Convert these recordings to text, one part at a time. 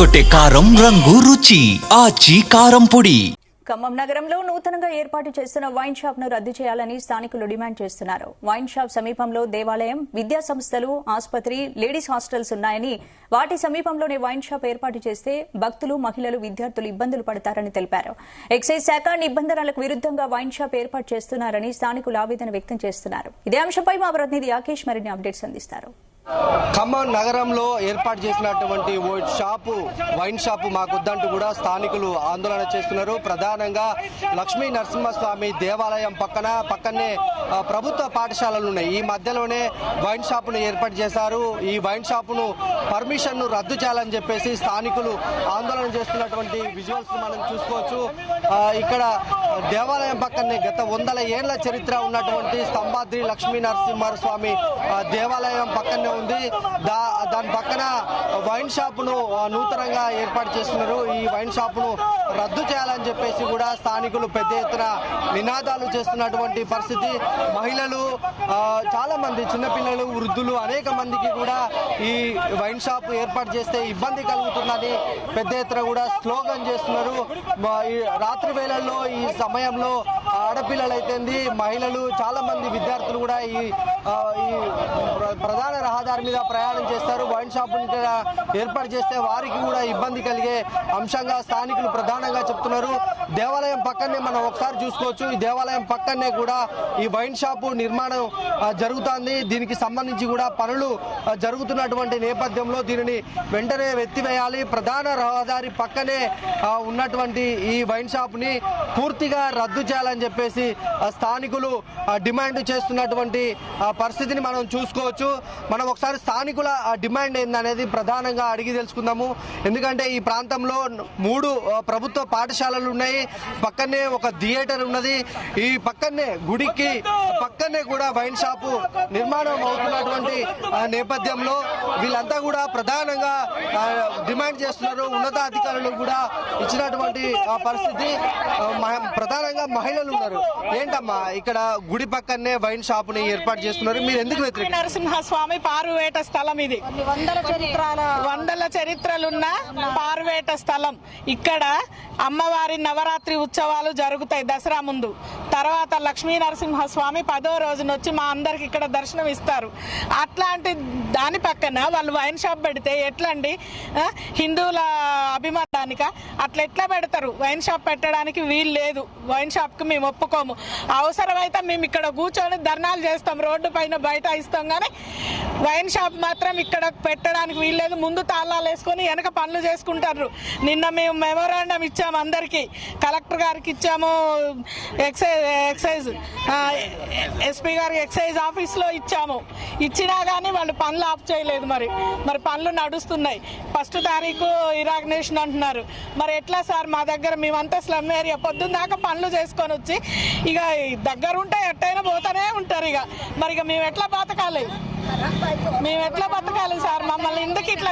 అదరగొట్టే కారం రంగు రుచి ఆచి కారం పొడి. ఖమ్మం నగరంలో నూతనంగా ఏర్పాటు చేస్తున్న వైన్ షాప్ ను రద్దు చేయాలని స్థానికులు డిమాండ్ చేస్తున్నారు. వైన్ షాప్ సమీపంలో దేవాలయం, విద్యా సంస్థలు, ఆసుపత్రి, లేడీస్ హాస్టల్స్ ఉన్నాయని, వాటి సమీపంలోనే వైన్ షాప్ ఏర్పాటు చేస్తే భక్తులు, మహిళలు, విద్యార్థులు ఇబ్బందులు పడతారని తెలిపారు. ఎక్సైజ్ శాఖ నిబంధనలకు విరుద్దంగా వైన్ షాప్ ఏర్పాటు చేస్తున్నారని స్థానికులు ఆవేదన వ్యక్తం చేస్తున్నారు. ఇదే అంశంపై మా ప్రతినిధి యాకేష్ మరిన్ని అప్డేట్స్ అందిస్తారు. ఖమ్మం నగరంలో ఏర్పాటు చేసినటువంటి వైన్ షాపు మాకొద్దంటూ కూడా స్థానికులు ఆందోళన చేస్తున్నారు. ప్రధానంగా లక్ష్మీ నరసింహస్వామి దేవాలయం పక్కనే ప్రభుత్వ పాఠశాలలు ఉన్నాయి. ఈ మధ్యలోనే వైన్ షాపును ఏర్పాటు చేశారు. ఈ వైన్ షాపును పర్మిషన్ ను రద్దు చేయాలని చెప్పేసి స్థానికులు ఆందోళన చేస్తున్నటువంటి విజువల్స్ మనం చూసుకోవచ్చు. ఇక్కడ దేవాలయం పక్కనే గత 100 ఏళ్ల చరిత్ర ఉన్నటువంటి స్తంభాద్రి లక్ష్మీ నరసింహస్వామి దేవాలయం పక్కనే ఉంది. దాని పక్కన వైన్ షాపును నూతనంగా ఏర్పాటు చేస్తున్నారు. ఈ వైన్ షాపును రద్దు చేయాలని చెప్పేసి కూడా స్థానికులు పెద్ద ఎత్తున నినాదాలు చేస్తున్నటువంటి పరిస్థితి. మహిళలు, చాలా మంది, చిన్నపిల్లలు, వృద్ధులు అనేక మందికి కూడా ఈ వైన్ షాప్ ఏర్పాటు చేస్తే ఇబ్బంది కలుగుతుందని పెద్ద ఎత్తున కూడా స్లోగన్ చేస్తున్నారు. రాత్రి వేళల్లో ఈ సమయంలో ఆడపిల్లలైతేంది, మహిళలు, చాలా మంది విద్యార్థులు కూడా ఈ ప్రధాన రహదారి మీద ప్రయాణం చేస్తారు. వైన్ షాప్ ఏర్పాటు చేస్తే వారికి కూడా ఇబ్బంది కలిగే అంశంగా స్థానికులు ప్రధానంగా చెప్తున్నారు. దేవాలయం పక్కనే మనం ఒకసారి చూసుకోవచ్చు. ఈ దేవాలయం పక్కనే కూడా ఈ వైన్ షాపు నిర్మాణం జరుగుతోంది. దీనికి సంబంధించి కూడా పనులు జరుగుతున్నటువంటి నేపథ్యంలో దీనిని వెంటనే ఎత్తివేయాలి. ప్రధాన రహదారి పక్కనే ఉన్నటువంటి ఈ వైన్ షాపుని పూర్తిగా రద్దు చేయాలని చెప్పేసి స్థానికులు డిమాండ్ చేస్తున్నటువంటి పరిస్థితిని మనం చూసుకోవచ్చు. మనం ఒకసారి స్థానికుల డిమాండ్ ఏందనేది ప్రధానంగా అడిగి తెలుసుకుందాము. ఎందుకంటే ఈ ప్రాంతంలో 3 ప్రభుత్వ పాఠశాలలు ఉన్నాయి. పక్కనే ఒక థియేటర్ ఉన్నది. ఈ పక్కనే గుడికి పక్కనే కూడా వైన్ షాపు నిర్మాణం అవుతున్నటువంటి నేపథ్యంలో వీళ్ళంతా కూడా ప్రధానంగా డిమాండ్ చేస్తున్నారు. ఉన్నతాధికారులు కూడా ఇచ్చినటువంటి పరిస్థితి. ప్రధానంగా మహిళలు ఉన్నారు. ఏంటమ్మా, ఇక్కడ గుడి పక్కనే వైన్ షాపుని ఏర్పాటు చేస్తున్నారు, మీరు ఎందుకు వ్యతిరేక? నరసింహస్వామి పారువేట స్థలం ఇది. 100 చరిత్రలున్న పారువేట స్థలం. ఇక్కడ అమ్మవారి నవరాత్రి ఉత్సవాలు జరుగుతాయి దసరా ముందు. తర్వాత లక్ష్మీ నరసింహస్వామి 10వ రోజున వచ్చి మా అందరికి ఇక్కడ దర్శనం ఇస్తారు. అట్లాంటి దాని పక్కన వాళ్ళు వైన్ షాప్ పెడితే ఎట్లండి? హిందువుల అభిమతానిక అట్లా ఎట్లా పెడతారు? వైన్ షాప్ పెట్టడానికి వీలు లేదు. వైన్ షాప్ కి మేము ఒప్పుకోము. అవసరమైతే మేము ఇక్కడ కూర్చొని ధర్నాలు చేస్తాం, రోడ్డు పైన బయట ఇస్తాం, కానీ వైన్ షాప్ మాత్రం ఇక్కడ పెట్టడానికి వీల్లేదు. ముందు తాళాలు వేసుకొని వెనక పనులు చేసుకుంటారు. నిన్న మేము మెమోరాండం ఇచ్చాము, అందరికి కలెక్టర్ గారికి ఇచ్చాము, ఎక్సైజ్ ఎస్పీ గారికి ఎక్సైజ్ ఆఫీస్లో ఇచ్చాము. ఇచ్చినా కానీ వాళ్ళు పనులు ఆఫ్ చేయలేదు. మరి పనులు నడుస్తున్నాయి. 1వ తారీఖు ఇనాగ్రేషన్ అంటున్నారు. మరి ఎట్లా సార్? మా దగ్గర మేమంతా స్లమ్ ఏరియా, పొద్దున్న దాకా పనులు చేసుకొని వచ్చి ఇక దగ్గర ఉంటే ఎట్టయినా పోతానే ఉంటారు. మరి మేము ఎట్లా బతకాలి? సార్? మమ్మల్ని ఎందుకు ఇట్లా?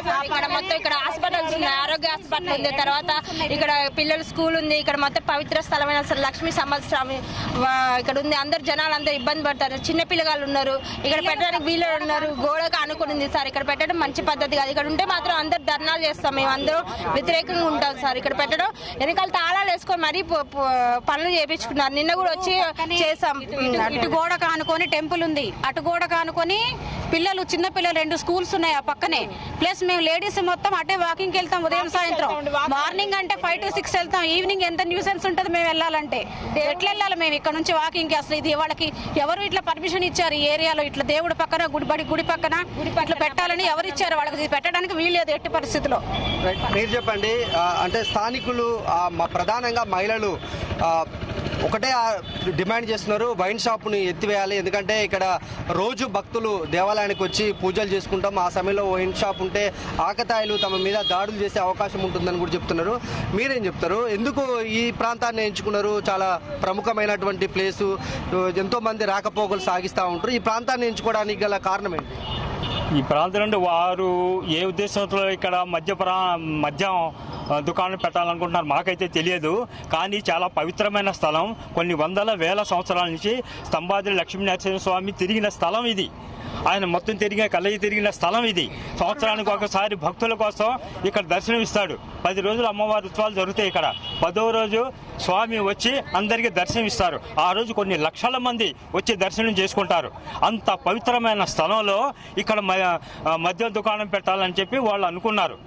మొత్తం ఇక్కడ హాస్పిటల్స్ ఉన్నాయి, ఆరోగ్య హాస్పిటల్ ఉంది, తర్వాత ఇక్కడ పిల్లల స్కూల్ ఉంది, ఇక్కడ మొత్తం పవిత్ర స్థలమైన లక్ష్మీ సంవత్సరం ఇక్కడ ఉంది. అందరు జనాలు అందరూ ఇబ్బంది పడతారు. చిన్న పిల్లగాళ్ళు ఉన్నారు, ఇక్కడ పెట్టడానికి వీళ్ళు ఉన్నారు. గోడకు అనుకునింది సార్, ఇక్కడ పెట్టడం మంచి పద్ధతి కాదు. ఇక్కడ ఉంటే మాత్రం అందరు ధర్నాలు చేస్తాం, మేము అందరూ వ్యతిరేకంగా ఉంటాం సార్. ఇక్కడ పెట్టడం వెనకాల తాళాలు వేసుకొని మరీ పనులు చేయించుకున్నారు. నిన్న కూడా వచ్చి చేసాం. ఇటు గోడ కానుకొని టెంపుల్ ఉంది, అటు గోడ కానుకొని పిల్లలు, చిన్న పిల్లలు 2 స్కూల్స్ ఉన్నాయి ఆ పక్కనే. ప్లస్ మేము లేడీస్ మొత్తం అటే వాకింగ్కి వెళ్తాం. ఉదయం సాయంత్రం మార్నింగ్ అంటే 5 to 6 వెళ్తాం. ఈవినింగ్ ఎంత న్యూసెన్స్ ఉంటుంది మేము వెళ్ళాలంటే? ఎట్లా వెళ్ళాలి మేము ఇక్కడ నుంచి వాకింగ్కి? అసలు ఇది వాళ్ళకి ఎవరు ఇట్లా పర్మిషన్ ఇచ్చారు? ఈ ఏరియాలో ఇట్లా దేవుడి పక్కన గుడి పక్కన ఇట్లా పెట్టాలని ఎవరు ఇచ్చారు? వాళ్ళకి పెట్టడానికి వీల్లేదు ఎట్టి పరిస్థితిలో. మీరు చెప్పండి. అంటే స్థానికులు, ప్రధానంగా మహిళలు ఒకటే డిమాండ్ చేస్తున్నారు, వైన్ షాప్ని ఎత్తివేయాలి. ఎందుకంటే ఇక్కడ రోజు భక్తులు దేవాలయానికి వచ్చి పూజలు చేసుకుంటాం. ఆ సమయంలో వైన్ షాప్ ఉంటే ఆకతాయిలు తమ మీద దాడులు చేసే అవకాశం ఉంటుందని కూడా చెప్తున్నారు. మీరేం చెప్తారు? ఎందుకు ఈ ప్రాంతాన్ని ఎంచుకున్నారు? చాలా ప్రముఖమైనటువంటి ప్లేసు, ఎంతో మంది రాకపోకలు సాగిస్తూ ఉంటారు. ఈ ప్రాంతాన్ని ఎంచుకోవడానికి గల కారణం ఏంటి? ఈ ప్రాంతం నుండి వారు ఏ ఉద్దేశంతో ఇక్కడ మద్యం దుకాణం పెట్టాలనుకుంటున్నారు మాకైతే తెలియదు. కానీ చాలా పవిత్రమైన స్థలం. కొన్ని 100,000 సంవత్సరాల నుంచి స్తంభాద్రి లక్ష్మీ నరసింహస్వామి తిరిగిన స్థలం ఇది. ఆయన మొత్తం తిరిగిన స్థలం ఇది. సంవత్సరానికి ఒకసారి భక్తుల కోసం ఇక్కడ దర్శనం ఇస్తాడు. 10 రోజులు అమ్మవారి ఉత్సవాలు జరుగుతాయి. ఇక్కడ 10వ రోజు స్వామి వచ్చి అందరికీ దర్శనం ఇస్తారు. ఆ రోజు కొన్ని లక్షల మంది వచ్చి దర్శనం చేసుకుంటారు. అంత పవిత్రమైన స్థలంలో ఇక్కడ మద్యం దుకాణం పెట్టాలని చెప్పి వాళ్ళు అనుకున్నారు.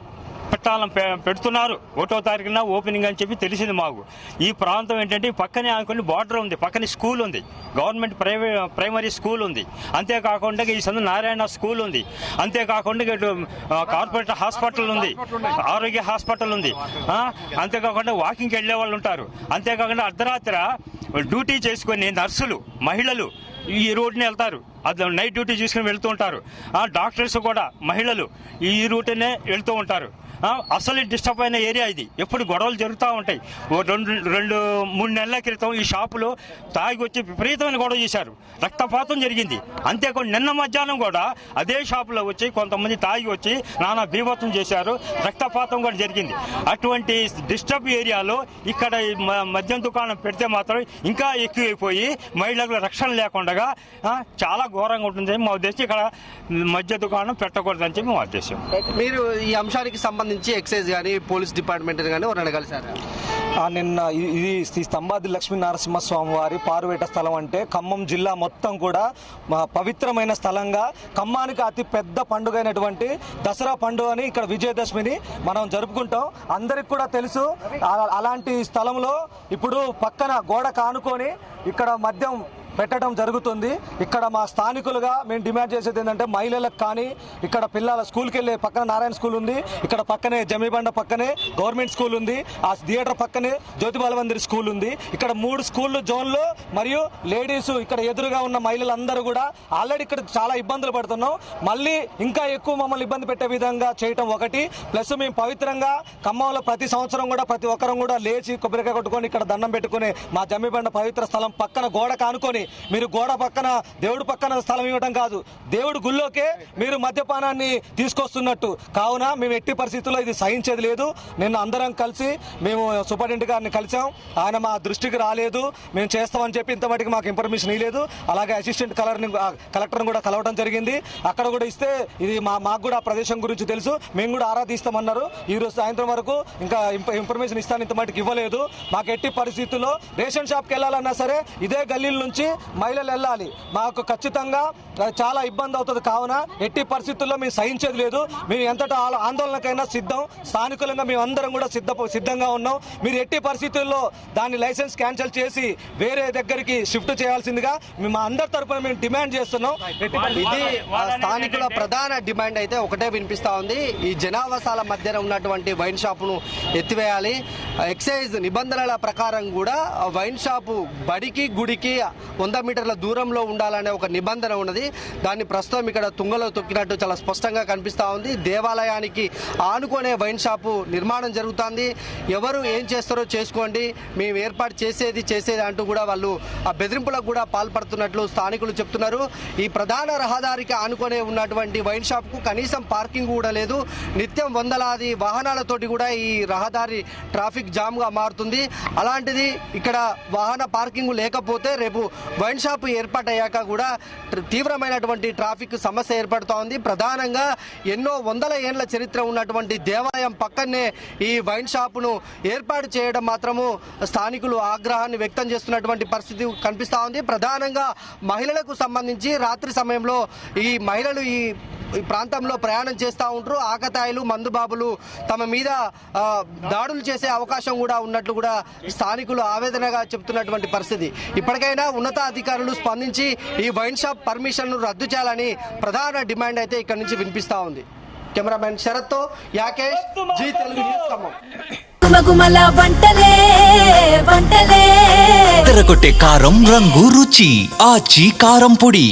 పెడుతున్నారు. 1వ తారీఖున ఓపెనింగ్ అని చెప్పి తెలిసింది మాకు. ఈ ప్రాంతం ఏంటంటే పక్కనే అనుకుని బార్డర్ ఉంది, పక్కనే స్కూల్ ఉంది, గవర్నమెంట్ ప్రైమరీ స్కూల్ ఉంది, అంతేకాకుండా ఈ నారాయణ స్కూల్ ఉంది, అంతేకాకుండా ఇటు కార్పొరేట్ హాస్పిటల్ ఉంది, ఆరోగ్య హాస్పిటల్ ఉంది, అంతేకాకుండా వాకింగ్కి వెళ్ళే వాళ్ళు ఉంటారు, అంతేకాకుండా అర్ధరాత్రి డ్యూటీ చేసుకుని నర్సులు, మహిళలు ఈ రోడ్ని వెళ్తారు. అది నైట్ డ్యూటీ చూసుకుని వెళ్తూ ఉంటారు. డాక్టర్స్ కూడా మహిళలు ఈ రూట్నే వెళ్తూ ఉంటారు. అసలు డిస్టర్బ్ అయిన ఏరియా ఇది. ఎప్పుడు గొడవలు జరుగుతూ ఉంటాయి. 2-3 నెలల క్రితం ఈ షాపులో తాగి వచ్చి విపరీతమైన గొడవ చేశారు. రక్తపాతం జరిగింది. అంతేకాకుండా నిన్న మధ్యాహ్నం కూడా అదే షాపులో వచ్చి కొంతమంది తాగి వచ్చి నానా బీభత్సం చేశారు. రక్తపాతం కూడా జరిగింది. అటువంటి డిస్టర్బ్ ఏరియాలో ఇక్కడ మద్యం దుకాణం పెడితే మాత్రం ఇంకా ఎక్కువైపోయి మహిళలకు రక్షణ లేకుండా చాలా ఘోరంగా ఉంటుంది మా ఉద్దేశం. ఇక్కడ మద్య దుకాణం పెట్టకూడదని చెప్పి మా ఉద్దేశం. మీరు ఈ అంశానికి సంబంధించి ఎక్సైజ్ కానీ పోలీస్ డిపార్ట్మెంట్ కానీ ఎవరైనా కలిసారా? నిన్న ఇది శ్రీ స్తంభాద్రి లక్ష్మీ నరసింహస్వామి వారి పారువేట స్థలం అంటే ఖమ్మం జిల్లా మొత్తం కూడా పవిత్రమైన స్థలంగా, ఖమ్మానికి అతి పెద్ద పండుగ అయినటువంటి దసరా పండుగని ఇక్కడ విజయదశమిని మనం జరుపుకుంటాం. అందరికి కూడా తెలుసు. అలాంటి స్థలంలో ఇప్పుడు పక్కన గోడ కానుకొని ఇక్కడ మద్యం పెట్టడం జరుగుతుంది. ఇక్కడ మా స్థానికులుగా మేము డిమాండ్ చేసేది ఏంటంటే మహిళలకు కానీ, ఇక్కడ పిల్లల స్కూల్కి వెళ్ళే పక్కన నారాయణ స్కూల్ ఉంది, ఇక్కడ పక్కనే జమీబండ పక్కనే గవర్నమెంట్ స్కూల్ ఉంది, ఆ థియేటర్ పక్కనే జ్యోతిబాలమందిర్ స్కూల్ ఉంది. ఇక్కడ 3 స్కూళ్ళు జోన్లు మరియు లేడీస్ ఇక్కడ ఎదురుగా ఉన్న మహిళలందరూ కూడా ఆల్రెడీ ఇక్కడ చాలా ఇబ్బందులు పడుతున్నాం. మళ్ళీ ఇంకా ఎక్కువ మమ్మల్ని ఇబ్బంది పెట్టే విధంగా చేయటం ఒకటి. ప్లస్ మేము పవిత్రంగా ఖమ్మంలో ప్రతి సంవత్సరం కూడా ప్రతి ఒక్కరం కూడా లేచి కొబ్బరికాయ కొట్టుకొని ఇక్కడ దండం పెట్టుకుని మా జమీబండ పవిత్ర స్థలం పక్కన గోడ కానుకొని, మీరు గోడ పక్కన దేవుడు పక్కన స్థలం ఇవ్వడం కాదు, దేవుడు గుళ్ళోకే మీరు మద్యపానాన్ని తీసుకొస్తున్నట్టు. కావున మేము ఎట్టి పరిస్థితుల్లో ఇది సహించేది లేదు. నిన్న అందరం కలిసి మేము సూపరింటెండెంట్ గారిని కలిసాం. ఆయన మా దృష్టికి రాలేదు. మేము చేస్తామని చెప్పి ఇంతమటికి మాకు ఇన్ఫర్మేషన్ ఇవ్వలేదు. అలాగే అసిస్టెంట్ కలెక్టర్ని కూడా కలవడం జరిగింది. అక్కడ కూడా ఇస్తే ఇది మాకు కూడా ఆ ప్రదేశం గురించి తెలుసు, మేము కూడా ఆరా తీస్తామన్నారు. ఈ రోజు సాయంత్రం వరకు ఇంకా ఇన్ఫర్మేషన్ ఇస్తాను ఇంతమటికి ఇవ్వలేదు. మాకు ఎట్టి పరిస్థితుల్లో రేషన్ షాప్కి వెళ్ళాలన్నా సరే ఇదే గల్లీల నుంచి మహిళలు వెళ్ళాలి. మాకు ఖచ్చితంగా చాలా ఇబ్బంది అవుతుంది. కావున ఎట్టి పరిస్థితుల్లో మేము సహించేది లేదు. మేము ఎంతటా ఆందోళనకైనా సిద్ధం. స్థానికులంగా మేము అందరం కూడా సిద్ధంగా ఉన్నాం. మీరు ఎట్టి పరిస్థితుల్లో దాన్ని లైసెన్స్ క్యాన్సిల్ చేసి వేరే దగ్గరికి షిఫ్ట్ చేయాల్సిందిగా మేము అందరి తరపున మేము డిమాండ్ చేస్తున్నాం. ఇది స్థానికుల ప్రధాన డిమాండ్ అయితే ఒకటే వినిపిస్తా ఉంది. ఈ జనావాసాల మధ్యన ఉన్నటువంటి వైన్ షాపును ఎత్తివేయాలి. ఎక్సైజ్ నిబంధనల ప్రకారం కూడా వైన్ షాపు బడికి గుడికి 100 మీటర్ల దూరంలో ఉండాలనే ఒక నిబంధన ఉన్నది. దాన్ని ప్రస్తుతం ఇక్కడ తుంగలో తొక్కినట్టు చాలా స్పష్టంగా కనిపిస్తా ఉంది. దేవాలయానికి ఆనుకునే వైన్ షాపు నిర్మాణం జరుగుతుంది. ఎవరు ఏం చేస్తారో చేసుకోండి, మేము ఏర్పాటు చేసేది అంటూ కూడా వాళ్ళు ఆ బెదిరింపులకు కూడా పాల్పడుతున్నట్లు స్థానికులు చెప్తున్నారు. ఈ ప్రధాన రహదారికి ఆనుకునే ఉన్నటువంటి వైన్ షాప్కు కనీసం పార్కింగ్ కూడా లేదు. నిత్యం వందలాది వాహనాలతోటి కూడా ఈ రహదారి ట్రాఫిక్ జామ్గా మారుతుంది. అలాంటిది ఇక్కడ వాహన పార్కింగ్ లేకపోతే రేపు వైన్ షాప్ ఏర్పాటయ్యాక కూడా తీవ్రమైనటువంటి ట్రాఫిక్ సమస్య ఏర్పడుతూ ఉంది. ప్రధానంగా ఎన్నో వందల ఏళ్ల చరిత్ర ఉన్నటువంటి దేవాలయం పక్కనే ఈ వైన్ షాపును ఏర్పాటు చేయడం మాత్రము స్థానికులు ఆగ్రహాన్ని వ్యక్తం చేస్తున్నటువంటి పరిస్థితి కనిపిస్తూ ఉంది. ప్రధానంగా మహిళలకు సంబంధించి రాత్రి సమయంలో ఈ మహిళలు ఈ ప్రాంతంలో ప్రయాణం చేస్తూ ఉంటారు. ఆకతాయిలు, మందుబాబులు తమ మీద దాడులు చేసే అవకాశం కూడా ఉన్నట్లు కూడా స్థానికులు ఆవేదనగా చెబుతున్నటువంటి పరిస్థితి. ఇప్పటికైనా ఉన్నతాధికారులు స్పందించి ఈ వైన్ షాప్ పర్మిషన్ రద్దు చేయాలని ప్రధాన డిమాండ్ అయితే ఇక్కడ నుంచి వినిపిస్తా ఉంది. కెమెరామెన్ శరత్తో యాకేష్, జీ తెలుగు న్యూస్ ఖమ్మం. తెరకొట్టే కారం రంగు రుచి ఆచి కారం పొడి.